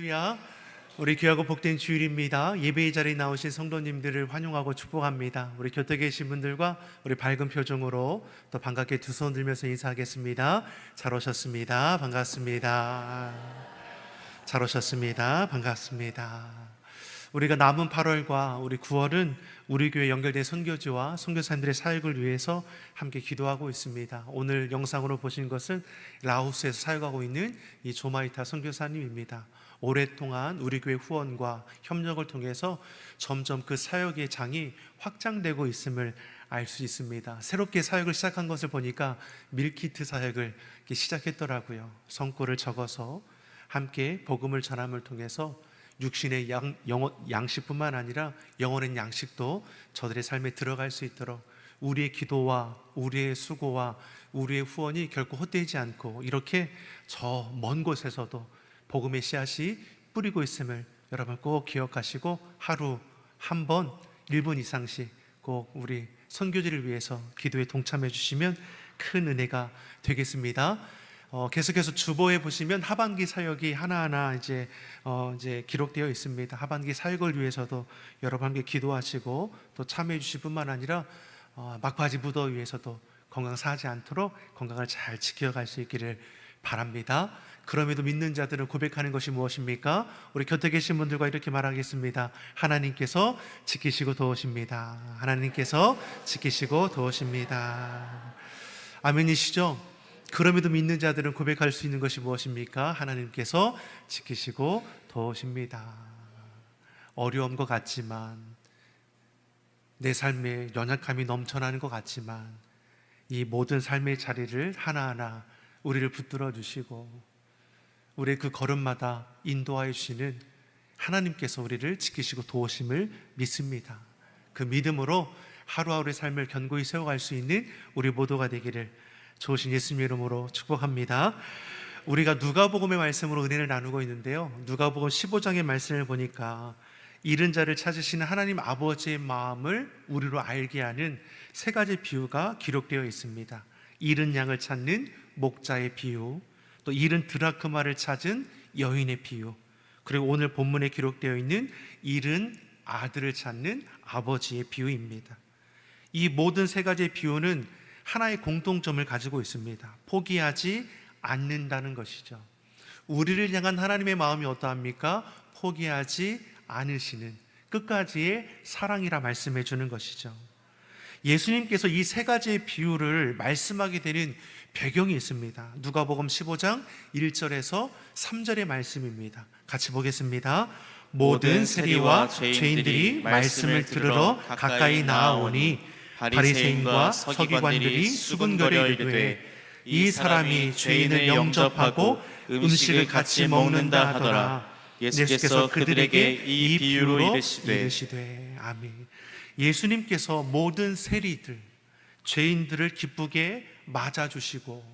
할렐루야. 우리 귀하고 복된 주일입니다. 예배의 자리에 나오신 성도님들을 환영하고 축복합니다. 우리 곁에 계신 분들과 우리 밝은 표정으로 또 반갑게 두 손 들면서 인사하겠습니다. 잘 오셨습니다. 반갑습니다. 잘 오셨습니다. 반갑습니다. 우리가 남은 8월과 우리 9월은 우리 교회 연결된 선교지와 선교사님들의 사역을 위해서 함께 기도하고 있습니다. 오늘 영상으로 보신 것은 라오스에서 사역하고 있는 이 조마이타 선교사님입니다. 오랫동안 우리 교회 후원과 협력을 통해서 점점 그 사역의 장이 확장되고 있음을 알 수 있습니다. 새롭게 사역을 시작한 것을 보니까 밀키트 사역을 시작했더라고요. 성구를 적어서 함께 복음을 전함을 통해서 육신의 양식뿐만 아니라 영혼의 양식도 저들의 삶에 들어갈 수 있도록 우리의 기도와 우리의 수고와 우리의 후원이 결코 헛되지 않고 이렇게 저 먼 곳에서도 복음의 씨앗이 뿌리고 있음을 여러분 꼭 기억하시고 하루 한 번 1분 이상씩 꼭 우리 선교지를 위해서 기도에 동참해 주시면 큰 은혜가 되겠습니다. 계속해서 주보에 보시면 하반기 사역이 하나하나 이제 기록되어 있습니다. 하반기 사역을 위해서도 여러분 함께 기도하시고 또 참여해 주실 뿐만 아니라 막바지 무더위에서도 건강 상하지 않도록 건강을 잘 지켜갈 수 있기를 바랍니다. 그럼에도 믿는 자들은 고백하는 것이 무엇입니까? 우리 곁에 계신 분들과 이렇게 말하겠습니다. 하나님께서 지키시고 도우십니다. 하나님께서 지키시고 도우십니다. 아멘이시죠? 그럼에도 믿는 자들은 고백할 수 있는 것이 무엇입니까? 하나님께서 지키시고 도우십니다. 어려운 것 같지만, 내 삶에 연약함이 넘쳐나는 것 같지만, 이 모든 삶의 자리를 하나하나 우리를 붙들어 주시고 우리의 그 걸음마다 인도하여 주시는 하나님께서 우리를 지키시고 도우심을 믿습니다. 그 믿음으로 하루하루의 삶을 견고히 세워갈 수 있는 우리 모두가 되기를 좋으신 예수님의 이름으로 축복합니다. 우리가 누가복음의 말씀으로 은혜를 나누고 있는데요, 누가복음 15장의 말씀을 보니까 잃은 자를 찾으시는 하나님 아버지의 마음을 우리로 알게 하는 세 가지 비유가 기록되어 있습니다. 잃은 양을 찾는 목자의 비유, 또 잃은 드라크마를 찾은 여인의 비유, 그리고 오늘 본문에 기록되어 있는 잃은 아들을 찾는 아버지의 비유입니다. 이 모든 세 가지의 비유는 하나의 공통점을 가지고 있습니다. 포기하지 않는다는 것이죠. 우리를 향한 하나님의 마음이 어떠합니까? 포기하지 않으시는 끝까지의 사랑이라 말씀해 주는 것이죠. 예수님께서 이 세 가지의 비유를 말씀하게 되는 배경이 있습니다. 누가복음 15장 1절에서 3절의 말씀입니다. 같이 보겠습니다. 모든 세리와 죄인들이 말씀을 들으러 가까이 나아오니 바리새인과 서기관들이 수군거려 이르되 이 사람이 죄인을 영접하고 음식을 같이 먹는다 하더라. 예수께서 그들에게 이 비유로 이르시되 아멘. 예수님께서 모든 세리들, 죄인들을 기쁘게 맞아주시고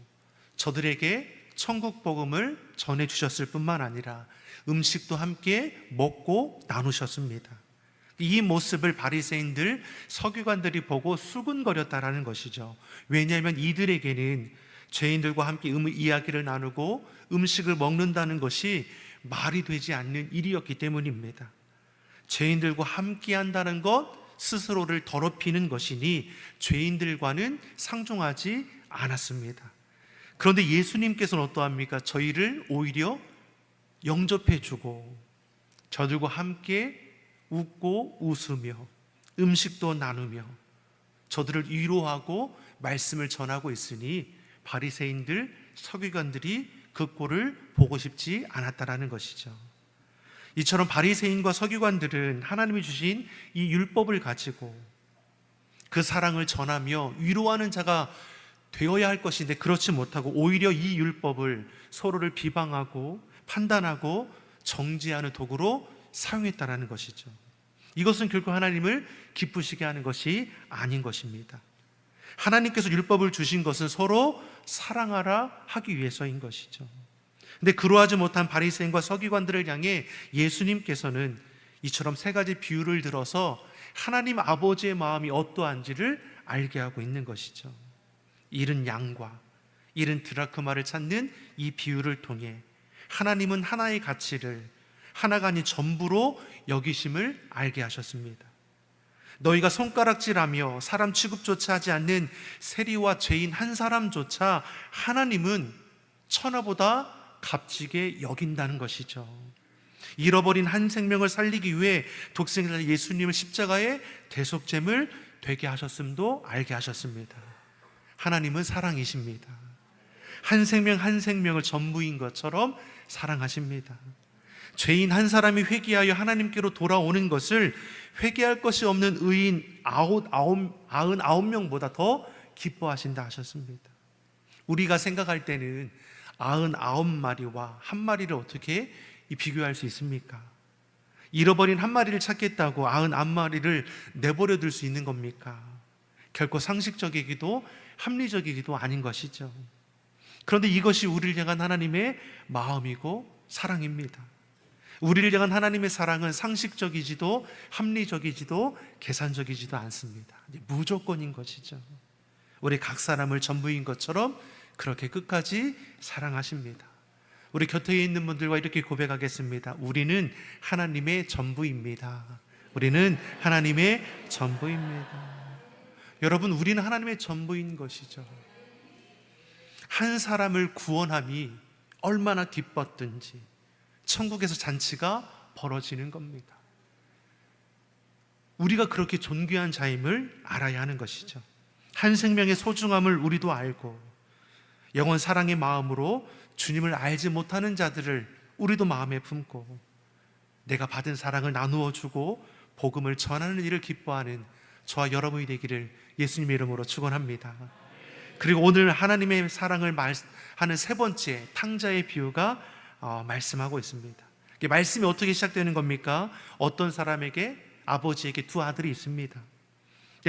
저들에게 천국 복음을 전해주셨을 뿐만 아니라 음식도 함께 먹고 나누셨습니다. 이 모습을 바리새인들, 서기관들이 보고 수군거렸다라는 것이죠. 왜냐하면 이들에게는 죄인들과 함께 이야기를 나누고 음식을 먹는다는 것이 말이 되지 않는 일이었기 때문입니다. 죄인들과 함께 한다는 것 스스로를 더럽히는 것이니 죄인들과는 상종하지 않았습니다. 그런데 예수님께서는 어떠합니까? 저희를 오히려 영접해주고 저들과 함께 웃고 웃으며 음식도 나누며 저들을 위로하고 말씀을 전하고 있으니 바리새인들, 서기관들이 그 꼴을 보고 싶지 않았다라는 것이죠. 이처럼 바리새인과 서기관들은 하나님이 주신 이 율법을 가지고 그 사랑을 전하며 위로하는 자가 되어야 할 것인데 그렇지 못하고 오히려 이 율법을 서로를 비방하고 판단하고 정죄하는 도구로 사용했다라는 것이죠. 이것은 결코 하나님을 기쁘시게 하는 것이 아닌 것입니다. 하나님께서 율법을 주신 것은 서로 사랑하라 하기 위해서인 것이죠. 근데 그러하지 못한 바리새인과 서기관들을 향해 예수님께서는 이처럼 세 가지 비유를 들어서 하나님 아버지의 마음이 어떠한지를 알게 하고 있는 것이죠. 잃은 양과 잃은 드라크마를 찾는 이 비유를 통해 하나님은 하나의 가치를 하나가 아닌 전부로 여기심을 알게 하셨습니다. 너희가 손가락질하며 사람 취급조차 하지 않는 세리와 죄인 한 사람조차 하나님은 천하보다 값지게 여긴다는 것이죠. 잃어버린 한 생명을 살리기 위해 독생자 예수님을 십자가의 대속죄물 되게 하셨음도 알게 하셨습니다. 하나님은 사랑이십니다. 한 생명 한 생명을 전부인 것처럼 사랑하십니다. 죄인 한 사람이 회개하여 하나님께로 돌아오는 것을 회개할 것이 없는 의인 99명보다 더 기뻐하신다 하셨습니다. 우리가 생각할 때는 99마리와 한 마리를 어떻게 비교할 수 있습니까? 잃어버린 한 마리를 찾겠다고 99마리를 내버려 둘 수 있는 겁니까? 결코 상식적이기도 합리적이기도 아닌 것이죠. 그런데 이것이 우리를 향한 하나님의 마음이고 사랑입니다. 우리를 향한 하나님의 사랑은 상식적이지도 합리적이지도 계산적이지도 않습니다. 무조건인 것이죠. 우리 각 사람을 전부인 것처럼 그렇게 끝까지 사랑하십니다. 우리 곁에 있는 분들과 이렇게 고백하겠습니다. 우리는 하나님의 전부입니다. 우리는 하나님의 전부입니다. 여러분, 우리는 하나님의 전부인 것이죠. 한 사람을 구원함이 얼마나 기뻤든지 천국에서 잔치가 벌어지는 겁니다. 우리가 그렇게 존귀한 자임을 알아야 하는 것이죠. 한 생명의 소중함을 우리도 알고 영원 사랑의 마음으로 주님을 알지 못하는 자들을 우리도 마음에 품고 내가 받은 사랑을 나누어 주고 복음을 전하는 일을 기뻐하는 저와 여러분이 되기를 예수님의 이름으로 축원합니다. 그리고 오늘 하나님의 사랑을 하는 세 번째 탕자의 비유가 말씀하고 있습니다. 말씀이 어떻게 시작되는 겁니까? 어떤 사람에게 아버지에게 두 아들이 있습니다.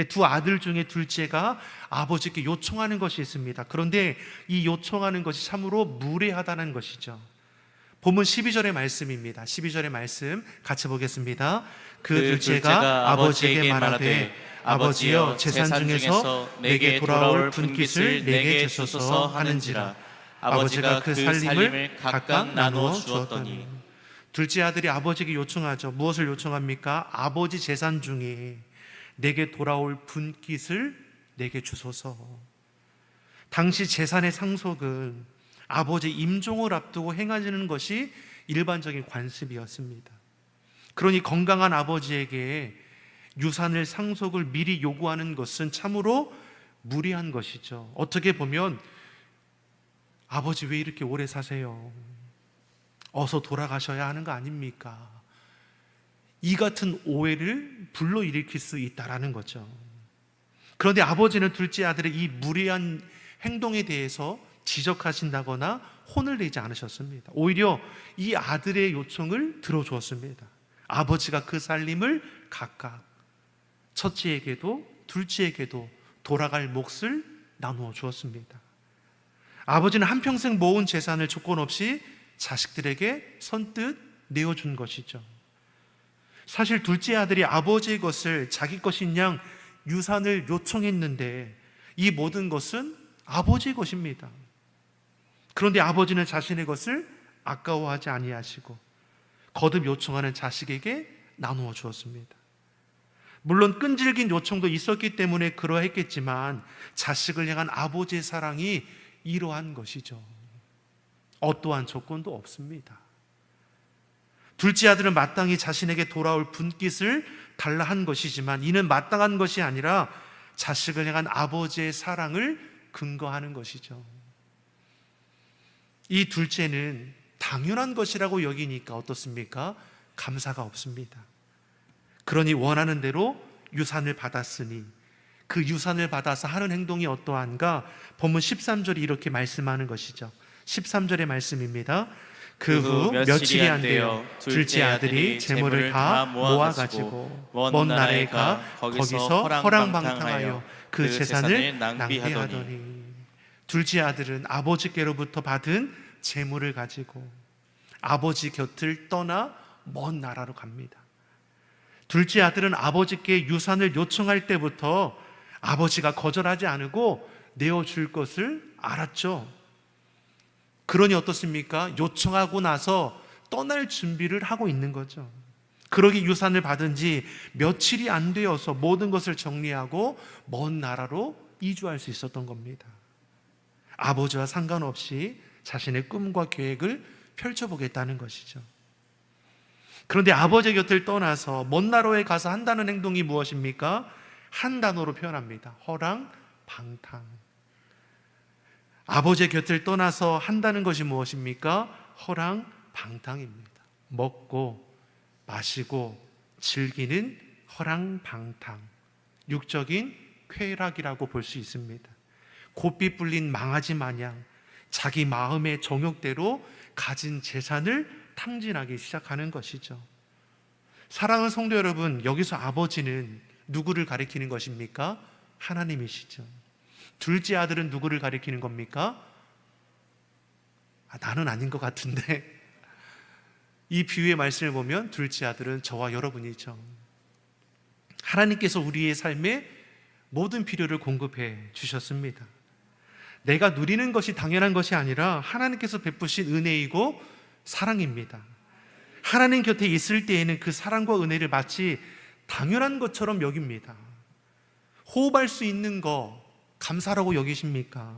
두 아들 중에 둘째가 아버지께 요청하는 것이 있습니다. 그런데 이 요청하는 것이 참으로 무례하다는 것이죠. 본문 12절의 말씀입니다. 12절의 말씀 같이 보겠습니다. 그 둘째가 아버지에게 말하되 아버지여 재산 중에서 내게 돌아올 분깃을 내게 주소서 하는지라. 아버지가 그 살림을 각각 나누어 주었더니. 둘째 아들이 아버지에게 요청하죠. 무엇을 요청합니까? 아버지 재산 중에 내게 돌아올 분깃을 내게 주소서. 당시 재산의 상속은 아버지 임종을 앞두고 행하는 것이 일반적인 관습이었습니다. 그러니 건강한 아버지에게 유산을 상속을 미리 요구하는 것은 참으로 무리한 것이죠. 어떻게 보면 아버지 왜 이렇게 오래 사세요? 어서 돌아가셔야 하는 거 아닙니까? 이 같은 오해를 불러일으킬 수 있다라는 거죠. 그런데 아버지는 둘째 아들의 이 무리한 행동에 대해서 지적하신다거나 혼을 내지 않으셨습니다. 오히려 이 아들의 요청을 들어주었습니다. 아버지가 그 살림을 각각 첫째에게도 둘째에게도 돌아갈 몫을 나누어 주었습니다. 아버지는 한평생 모은 재산을 조건 없이 자식들에게 선뜻 내어준 것이죠. 사실 둘째 아들이 아버지의 것을 자기 것인 양 유산을 요청했는데 이 모든 것은 아버지의 것입니다. 그런데 아버지는 자신의 것을 아까워하지 아니하시고 거듭 요청하는 자식에게 나누어 주었습니다. 물론 끈질긴 요청도 있었기 때문에 그러했겠지만 자식을 향한 아버지의 사랑이 이러한 것이죠. 어떠한 조건도 없습니다. 둘째 아들은 마땅히 자신에게 돌아올 분깃을 달라 한 것이지만 이는 마땅한 것이 아니라 자식을 향한 아버지의 사랑을 근거하는 것이죠. 이 둘째는 당연한 것이라고 여기니까 어떻습니까? 감사가 없습니다. 그러니 원하는 대로 유산을 받았으니 그 유산을 받아서 하는 행동이 어떠한가? 본문 13절이 이렇게 말씀하는 것이죠. 13절의 말씀입니다. 그 후 며칠이 안 되어 둘째 아들이 재물을 다 모아가지고 먼 나라에 가 거기서 허랑방탕하여 그 재산을 낭비하더니. 둘째 아들은 아버지께로부터 받은 재물을 가지고 아버지 곁을 떠나 먼 나라로 갑니다. 둘째 아들은 아버지께 유산을 요청할 때부터 아버지가 거절하지 않고 내어줄 것을 알았죠. 그러니 어떻습니까? 요청하고 나서 떠날 준비를 하고 있는 거죠. 그러기 유산을 받은 지 며칠이 안 되어서 모든 것을 정리하고 먼 나라로 이주할 수 있었던 겁니다. 아버지와 상관없이 자신의 꿈과 계획을 펼쳐보겠다는 것이죠. 그런데 아버지 곁을 떠나서 먼 나라에 가서 한다는 행동이 무엇입니까? 한 단어로 표현합니다. 허랑방탕. 아버지의 곁을 떠나서 한다는 것이 무엇입니까? 허랑방탕입니다. 먹고 마시고 즐기는 허랑방탕, 육적인 쾌락이라고 볼 수 있습니다. 고삐 뿔린 망아지 마냥 자기 마음의 정욕대로 가진 재산을 탕진하기 시작하는 것이죠. 사랑하는 성도 여러분, 여기서 아버지는 누구를 가리키는 것입니까? 하나님이시죠. 둘째 아들은 누구를 가리키는 겁니까? 나는 아닌 것 같은데 이 비유의 말씀을 보면 둘째 아들은 저와 여러분이죠. 하나님께서 우리의 삶에 모든 필요를 공급해 주셨습니다. 내가 누리는 것이 당연한 것이 아니라 하나님께서 베푸신 은혜이고 사랑입니다. 하나님 곁에 있을 때에는 그 사랑과 은혜를 마치 당연한 것처럼 여깁니다. 호흡할 수 있는 거 감사라고 여기십니까?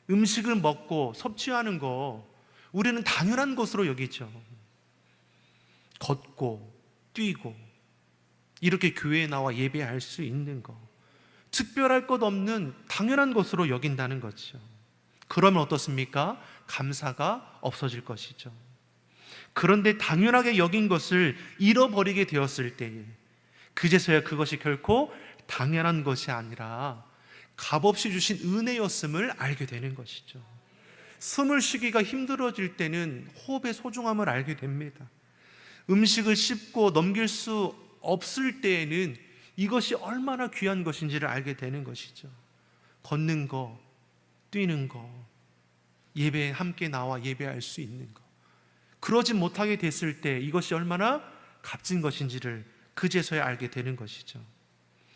음식을 먹고 섭취하는 거 우리는 당연한 것으로 여기죠. 걷고 뛰고 이렇게 교회에 나와 예배할 수 있는 거 특별할 것 없는 당연한 것으로 여긴다는 거죠. 그러면 어떻습니까? 감사가 없어질 것이죠. 그런데 당연하게 여긴 것을 잃어버리게 되었을 때에 그제서야 그것이 결코 당연한 것이 아니라 값없이 주신 은혜였음을 알게 되는 것이죠. 숨을 쉬기가 힘들어질 때는 호흡의 소중함을 알게 됩니다. 음식을 씹고 넘길 수 없을 때에는 이것이 얼마나 귀한 것인지를 알게 되는 것이죠. 걷는 거, 뛰는 거, 예배에 함께 나와 예배할 수 있는 거, 그러지 못하게 됐을 때 이것이 얼마나 값진 것인지를 그제서야 알게 되는 것이죠.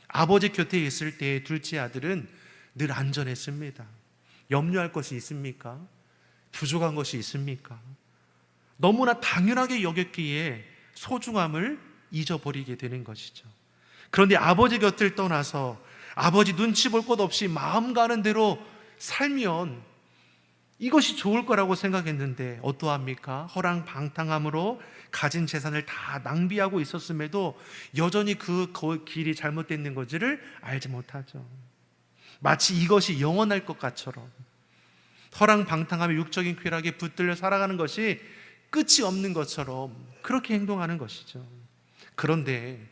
아버지 곁에 있을 때 둘째 아들은 늘 안전했습니다. 염려할 것이 있습니까? 부족한 것이 있습니까? 너무나 당연하게 여겼기에 소중함을 잊어버리게 되는 것이죠. 그런데 아버지 곁을 떠나서 아버지 눈치 볼 것 없이 마음 가는 대로 살면 이것이 좋을 거라고 생각했는데 어떠합니까? 허랑방탕함으로 가진 재산을 다 낭비하고 있었음에도 여전히 그 길이 잘못된 것을 알지 못하죠. 마치 이것이 영원할 것 같처럼 허랑방탕함의 육적인 쾌락에 붙들려 살아가는 것이 끝이 없는 것처럼 그렇게 행동하는 것이죠. 그런데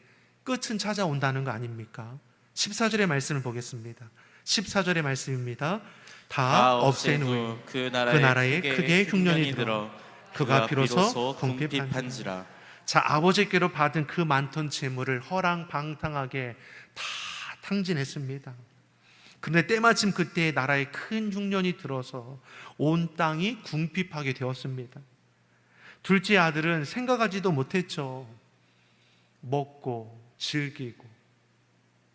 끝은 찾아온다는 거 아닙니까? 14절의 말씀을 보겠습니다. 14절의 말씀입니다. 다 없앤 후 그 나라에 크게 흉년이 들어 그가 비로소 궁핍한지라. 자, 아버지께로 받은 그 많던 재물을 허랑방탕하게 다 탕진했습니다. 그런데 때마침 그때 나라에 큰 흉년이 들어서 온 땅이 궁핍하게 되었습니다. 둘째 아들은 생각하지도 못했죠. 먹고 즐기고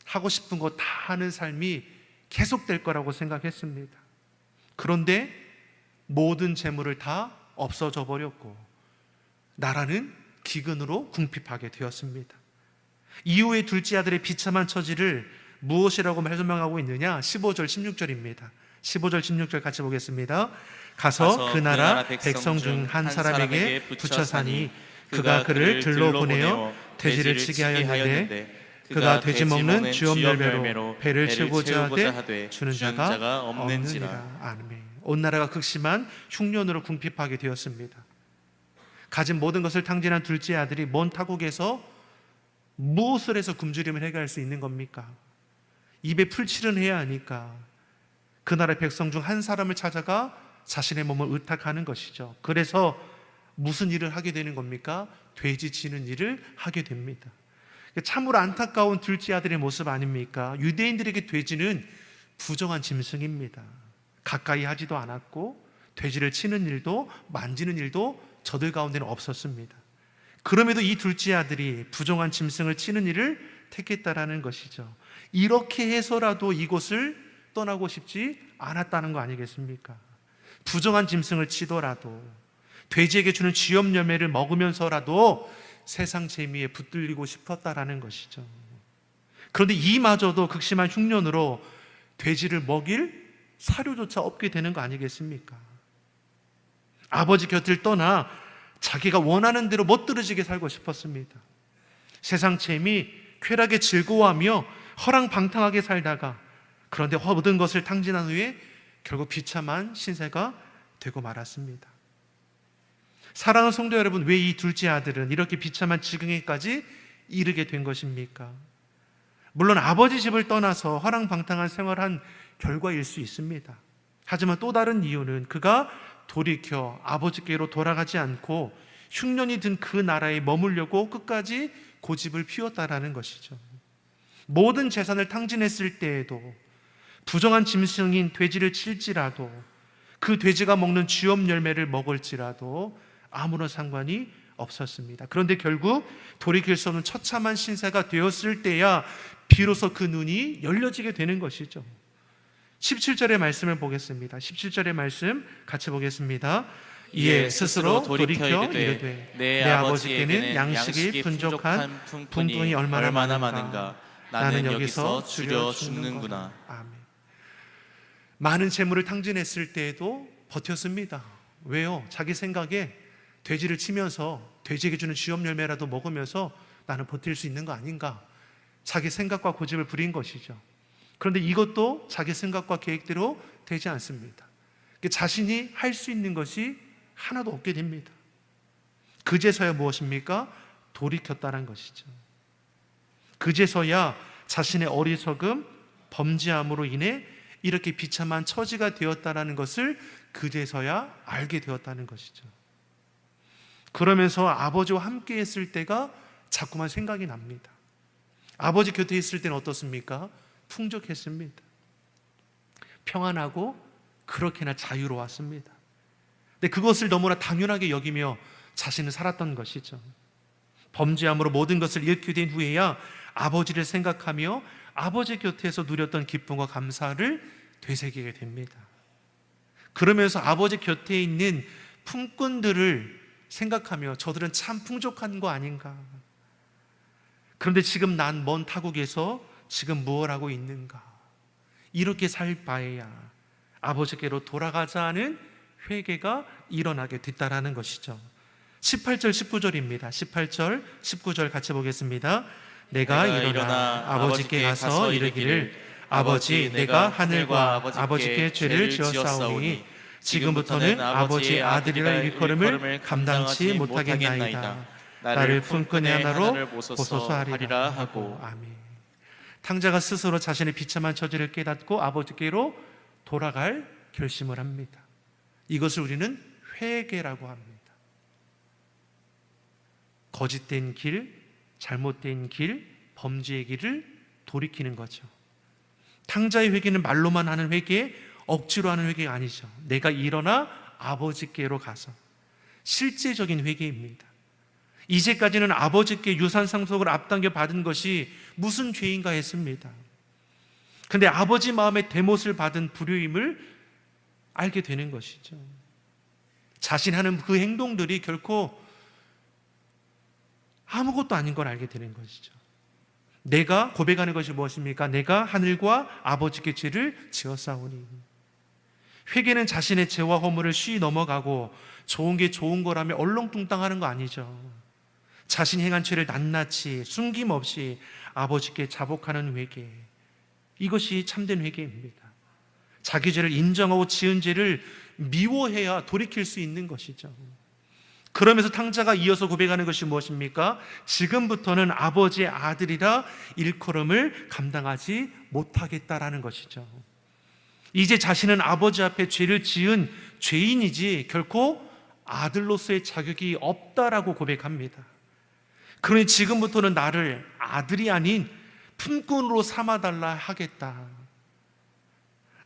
하고 싶은 거 다 하는 삶이 계속될 거라고 생각했습니다. 그런데 모든 재물을 다 없어져 버렸고 나라는 기근으로 궁핍하게 되었습니다. 이후에 둘째 아들의 비참한 처지를 무엇이라고 설명하고 있느냐? 15절 16절입니다 15절 16절 같이 보겠습니다. 가서 그 나라 백성 중 한 사람에게 붙여 사니 그가 그를 들로 보내어 돼지를 치게 하였는데 그가 돼지 먹는 쥐업 열매로 배를 채우고자 하되 주는 자가 없는지라. 아멘. 온 나라가 극심한 흉년으로 궁핍하게 되었습니다. 가진 모든 것을 탕진한 둘째 아들이 먼 타국에서 무엇을 해서 굶주림을 해결할 수 있는 겁니까? 입에 풀칠은 해야 하니까 그 나라의 백성 중 한 사람을 찾아가 자신의 몸을 의탁하는 것이죠. 그래서 무슨 일을 하게 되는 겁니까? 돼지 치는 일을 하게 됩니다. 참으로 안타까운 둘째 아들의 모습 아닙니까? 유대인들에게 돼지는 부정한 짐승입니다. 가까이 하지도 않았고 돼지를 치는 일도 만지는 일도 저들 가운데는 없었습니다. 그럼에도 이 둘째 아들이 부정한 짐승을 치는 일을 택했다라는 것이죠. 이렇게 해서라도 이곳을 떠나고 싶지 않았다는 거 아니겠습니까? 부정한 짐승을 치더라도 돼지에게 주는 쥐염 열매를 먹으면서라도 세상 재미에 붙들리고 싶었다라는 것이죠. 그런데 이마저도 극심한 흉년으로 돼지를 먹일 사료조차 없게 되는 거 아니겠습니까? 아버지 곁을 떠나 자기가 원하는 대로 멋들어지게 살고 싶었습니다. 세상 재미, 쾌락에 즐거워하며 허랑방탕하게 살다가, 그런데 모든 것을 탕진한 후에 결국 비참한 신세가 되고 말았습니다. 사랑하는 성도 여러분, 왜 이 둘째 아들은 이렇게 비참한 지경에까지 이르게 된 것입니까? 물론 아버지 집을 떠나서 허랑방탕한 생활한 결과일 수 있습니다. 하지만 또 다른 이유는 그가 돌이켜 아버지께로 돌아가지 않고 흉년이 든 그 나라에 머물려고 끝까지 고집을 피웠다라는 것이죠. 모든 재산을 탕진했을 때에도 부정한 짐승인 돼지를 칠지라도, 그 돼지가 먹는 쥐염 열매를 먹을지라도 아무런 상관이 없었습니다. 그런데 결국 돌이킬 수 없는 처참한 신세가 되었을 때야 비로소 그 눈이 열려지게 되는 것이죠. 17절의 말씀을 보겠습니다. 17절의 말씀 같이 보겠습니다. 이에 스스로 돌이켜 이르되 내 아버지께는 양식이 분족한 품꾼이 얼마나 많은가. 나는 여기서 줄여 죽는구나. 아멘. 많은 재물을 탕진했을 때에도 버텼습니다. 왜요? 자기 생각에 돼지를 치면서 돼지에게 주는 쥐염 열매라도 먹으면서 나는 버틸 수 있는 거 아닌가, 자기 생각과 고집을 부린 것이죠. 그런데 이것도 자기 생각과 계획대로 되지 않습니다. 자신이 할 수 있는 것이 하나도 없게 됩니다. 그제서야 무엇입니까? 돌이켰다는 것이죠. 그제서야 자신의 어리석음, 범죄함으로 인해 이렇게 비참한 처지가 되었다는 것을 그제서야 알게 되었다는 것이죠. 그러면서 아버지와 함께 했을 때가 자꾸만 생각이 납니다. 아버지 곁에 있을 때는 어떻습니까? 풍족했습니다. 평안하고 그렇게나 자유로웠습니다. 근데 그것을 너무나 당연하게 여기며 자신은 살았던 것이죠. 범죄함으로 모든 것을 잃게 된 후에야 아버지를 생각하며 아버지 곁에서 누렸던 기쁨과 감사를 되새기게 됩니다. 그러면서 아버지 곁에 있는 품꾼들을 생각하며 저들은 참 풍족한 거 아닌가. 그런데 지금 난 먼 타국에서 지금 무엇 하고 있는가. 이렇게 살 바에야 아버지께로 돌아가자는 회개가 일어나게 됐다라는 것이죠. 18절 19절입니다 18절 19절 같이 보겠습니다. 내가 일어나 아버지께 가서 이르기를 아버지, 내가 하늘과 아버지께 죄를 지었사오니 지금부터는 아버지의 아들이라 일컬음을 감당치 못하겠나이다. 나를 품꾼의 하나로 보소서 하리라 하고. 아멘. 탕자가 스스로 자신의 비참한 처지를 깨닫고 아버지께로 돌아갈 결심을 합니다. 이것을 우리는 회개라고 합니다. 거짓된 길, 잘못된 길, 범죄의 길을 돌이키는 거죠. 탕자의 회개는 말로만 하는 회개, 억지로 하는 회개가 아니죠. 내가 일어나 아버지께로 가서 실제적인 회개입니다. 이제까지는 아버지께 유산 상속을 앞당겨 받은 것이 무슨 죄인가 했습니다. 그런데 아버지 마음에 대못을 받은 불효임을 알게 되는 것이죠. 자신 하는 그 행동들이 결코 아무것도 아닌 걸 알게 되는 것이죠. 내가 고백하는 것이 무엇입니까? 내가 하늘과 아버지께 죄를 지었사오니. 회개는 자신의 죄와 허물을 쉬이 넘어가고 좋은 게 좋은 거라며 얼렁뚱땅하는 거 아니죠. 자신이 행한 죄를 낱낱이 숨김없이 아버지께 자복하는 회개, 이것이 참된 회개입니다. 자기 죄를 인정하고 지은 죄를 미워해야 돌이킬 수 있는 것이죠. 그러면서 탕자가 이어서 고백하는 것이 무엇입니까? 지금부터는 아버지의 아들이라 일컬음을 감당하지 못하겠다라는 것이죠. 이제 자신은 아버지 앞에 죄를 지은 죄인이지 결코 아들로서의 자격이 없다라고 고백합니다. 그러니 지금부터는 나를 아들이 아닌 품꾼으로 삼아달라 하겠다.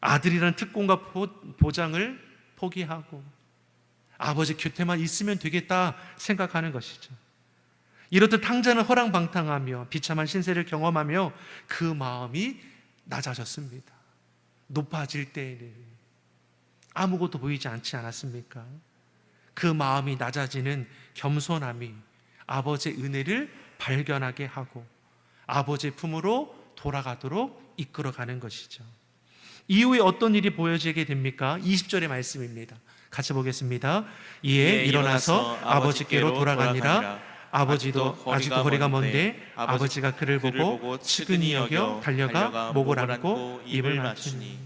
아들이라는 특권과 보장을 포기하고 아버지 곁에만 있으면 되겠다 생각하는 것이죠. 이렇듯 탕자는 허랑방탕하며 비참한 신세를 경험하며 그 마음이 낮아졌습니다. 높아질 때에는 아무것도 보이지 않지 않았습니까? 그 마음이 낮아지는 겸손함이 아버지의 은혜를 발견하게 하고 아버지의 품으로 돌아가도록 이끌어가는 것이죠. 이후에 어떤 일이 보여지게 됩니까? 20절의 말씀입니다. 같이 보겠습니다. 이에 일어나서 아버지께로 돌아가니라. 아버지도 아직도 거리가 먼데 아버지가 그를 보고 측은히 여겨 달려가 목을 안고 입을 맞추니.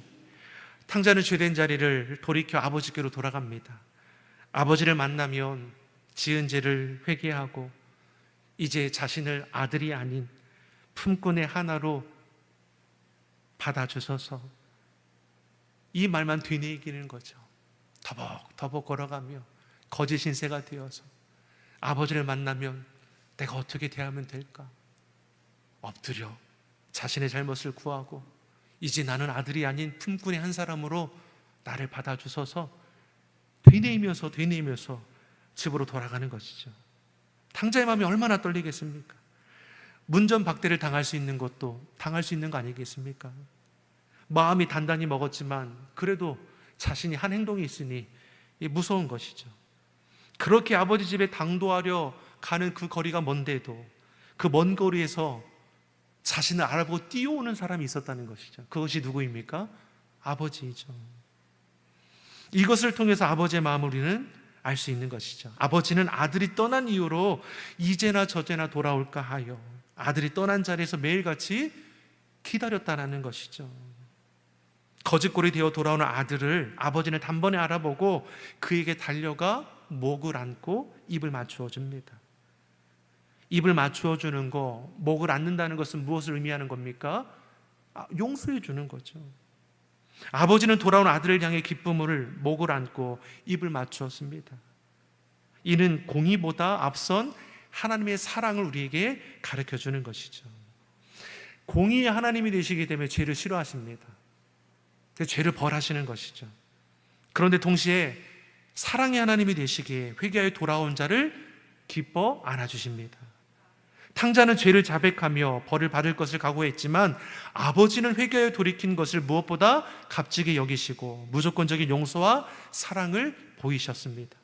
탕자는 죄된 자리를 돌이켜 아버지께로 돌아갑니다. 아버지를 만나면 지은 죄를 회개하고 이제 자신을 아들이 아닌 품꾼의 하나로 받아주셔서 이 말만 되뇌이기는 거죠. 터벅터벅 걸어가며 거짓 신세가 되어서 아버지를 만나면 내가 어떻게 대하면 될까? 엎드려 자신의 잘못을 구하고 이제 나는 아들이 아닌 품꾼의 한 사람으로 나를 받아주셔서 되뇌이면서 집으로 돌아가는 것이죠. 탕자의 마음이 얼마나 떨리겠습니까? 문전박대를 당할 수 있는 것도 당할 수 있는 거 아니겠습니까? 마음이 단단히 먹었지만 그래도 자신이 한 행동이 있으니 무서운 것이죠. 그렇게 아버지 집에 당도하려 가는 그 거리가 먼데도 그 먼 거리에서 자신을 알아보고 뛰어오는 사람이 있었다는 것이죠. 그것이 누구입니까? 아버지이죠. 이것을 통해서 아버지의 마음을 우리는 알 수 있는 것이죠. 아버지는 아들이 떠난 이유로 이제나 저제나 돌아올까 하여 아들이 떠난 자리에서 매일같이 기다렸다는 것이죠. 거짓골이 되어 돌아오는 아들을 아버지는 단번에 알아보고 그에게 달려가 목을 안고 입을 맞추어 줍니다. 입을 맞추어 주는 거, 목을 안는다는 것은 무엇을 의미하는 겁니까? 용서해 주는 거죠. 아버지는 돌아온 아들을 향해 기쁨을 목을 안고 입을 맞추었습니다. 이는 공의보다 앞선 하나님의 사랑을 우리에게 가르쳐 주는 것이죠. 공의의 하나님이 되시기 때문에 죄를 싫어하십니다. 죄를 벌하시는 것이죠. 그런데 동시에 사랑의 하나님이 되시기에 회개하여 돌아온 자를 기뻐 안아주십니다. 탕자는 죄를 자백하며 벌을 받을 것을 각오했지만 아버지는 회개하여 돌이킨 것을 무엇보다 값지게 여기시고 무조건적인 용서와 사랑을 보이셨습니다.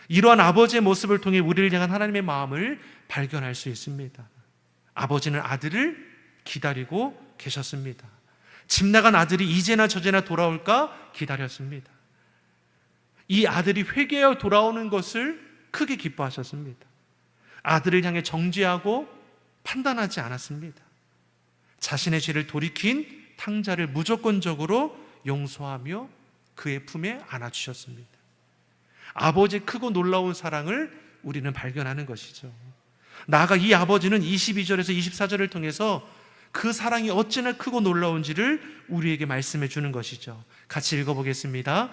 이러한 아버지의 모습을 통해 우리를 향한 하나님의 마음을 발견할 수 있습니다. 아버지는 아들을 기다리고 계셨습니다. 집 나간 아들이 이제나 저제나 돌아올까 기다렸습니다. 이 아들이 회개하여 돌아오는 것을 크게 기뻐하셨습니다. 아들을 향해 정죄하고 판단하지 않았습니다. 자신의 죄를 돌이킨 탕자를 무조건적으로 용서하며 그의 품에 안아주셨습니다. 아버지의 크고 놀라운 사랑을 우리는 발견하는 것이죠. 나아가 이 아버지는 22절에서 24절을 통해서 그 사랑이 어찌나 크고 놀라운지를 우리에게 말씀해 주는 것이죠. 같이 읽어보겠습니다.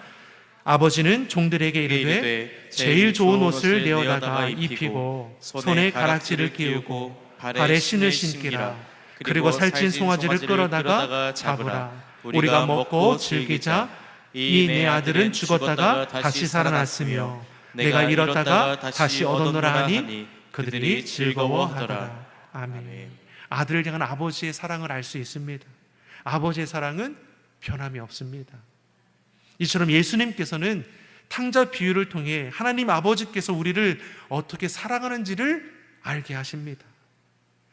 아버지는 종들에게 이르되 제일 좋은 옷을 내어다가 입히고 손에 가락지를 끼우고 발에 신을 신기라. 그리고 살찐 송아지를 끌어다가 잡으라. 우리가 먹고 즐기자. 이 내 아들은 죽었다가 다시 살아났으며 내가 잃었다가 다시 얻었노라 하니 그들이 즐거워하더라. 아멘. 아들을 향한 아버지의 사랑을 알 수 있습니다. 아버지의 사랑은 변함이 없습니다. 이처럼 예수님께서는 탕자 비유를 통해 하나님 아버지께서 우리를 어떻게 사랑하는지를 알게 하십니다.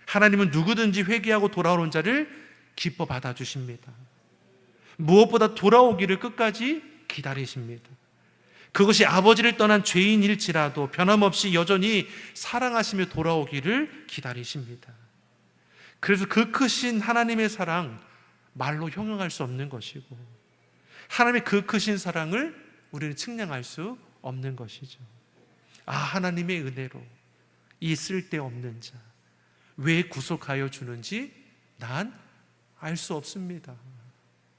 하나님은 누구든지 회개하고 돌아오는 자를 기뻐 받아주십니다. 무엇보다 돌아오기를 끝까지 기다리십니다. 그것이 아버지를 떠난 죄인일지라도 변함없이 여전히 사랑하시며 돌아오기를 기다리십니다. 그래서 그 크신 하나님의 사랑 말로 형용할 수 없는 것이고 하나님의 그 크신 사랑을 우리는 측량할 수 없는 것이죠. 하나님의 은혜로 이 쓸데없는 자 왜 구속하여 주는지 난 알 수 없습니다.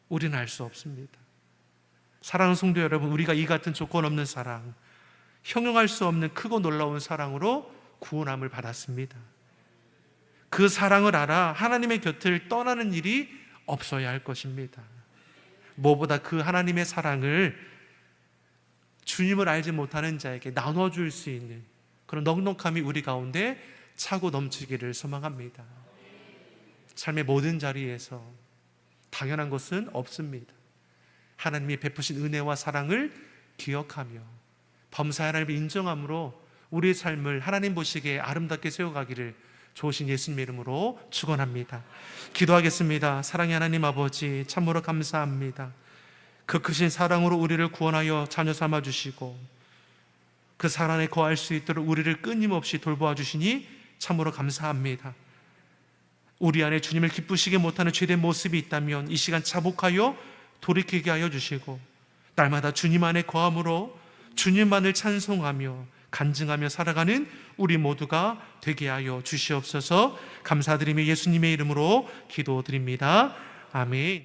우리는 알 수 없습니다. 사랑하는 성도 여러분, 우리가 이 같은 조건 없는 사랑, 형용할 수 없는 크고 놀라운 사랑으로 구원함을 받았습니다. 그 사랑을 알아 하나님의 곁을 떠나는 일이 없어야 할 것입니다. 무엇보다 그 하나님의 사랑을 주님을 알지 못하는 자에게 나눠줄 수 있는 그런 넉넉함이 우리 가운데 차고 넘치기를 소망합니다. 삶의 모든 자리에서 당연한 것은 없습니다. 하나님이 베푸신 은혜와 사랑을 기억하며 범사의 하나님을 인정함으로 우리의 삶을 하나님 보시기에 아름답게 세워가기를 좋으신 예수님의 이름으로 축원합니다. 기도하겠습니다. 사랑의 하나님 아버지, 참으로 감사합니다. 그 크신 사랑으로 우리를 구원하여 자녀 삼아 주시고 그 사랑 안에 거할 수 있도록 우리를 끊임없이 돌보아 주시니 참으로 감사합니다. 우리 안에 주님을 기쁘시게 못하는 죄된 모습이 있다면 이 시간 자복하여 돌이키게 하여 주시고 날마다 주님 안에 거함으로 주님만을 찬송하며 간증하며 살아가는 우리 모두가 되게 하여 주시옵소서. 감사드리며 예수님의 이름으로 기도드립니다. 아멘.